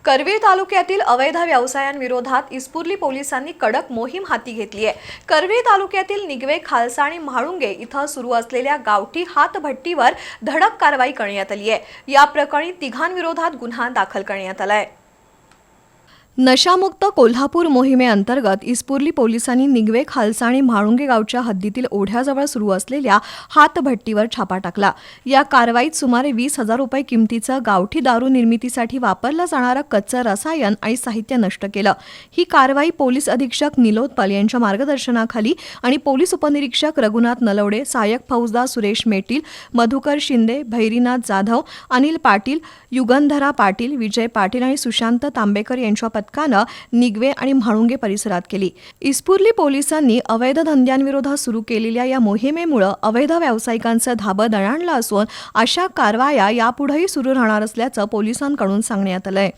करवीर तालुक्यातील अवैध व्यवसायांविरोधात इस्पुर्ली पोलिसांनी कडक मोहीम हाती घेतली आहे। करवीर तालुक्यातील निगवे, खालसा आणि म्हाळुंगे इथं सुरू असलेल्या गावठी हातभट्टीवर धडक कारवाई करण्यात आली आहे। या प्रकरणी तिघांविरोधात गुन्हा दाखल करण्यात आला आहे। नशामुक्त कोल्हापूर मोहिमेअंतर्गत इस्पुर्ली पोलिसांनी निगवे, खालसा आणि म्हाळुंगे गावच्या हद्दीतील ओढ्याजवळ सुरू असलेल्या हातभट्टीवर छापा टाकला। या कारवाईत सुमारे 20,000 रुपये किमतीचं गावठी दारू निर्मितीसाठी वापरलं जाणारं कच्चं रसायन आणि साहित्य नष्ट केलं। ही कारवाई पोलीस अधीक्षक निलोत्पल यांच्या मार्गदर्शनाखाली आणि पोलीस उपनिरीक्षक रघुनाथ नलवडे, सहाय्यक फौजदार सुरेश मेटील, मधुकर शिंदे, भैरीनाथ जाधव, अनिल पाटील, युगंधरा पाटील, विजय पाटील आणि सुशांत तांबेकर यांच्या पथकानं निगवे आणि म्हाळुंगे परिसरात केली। इस्पुर्ली पोलिसांनी अवैध धंद्यांविरोधात सुरू केलेल्या या मोहिमेमुळे अवैध व्यावसायिकांचं धाबं दणाणलं असून अशा कारवाया यापुढेही सुरू राहणार असल्याचं पोलिसांकडून सांगण्यात आलंय।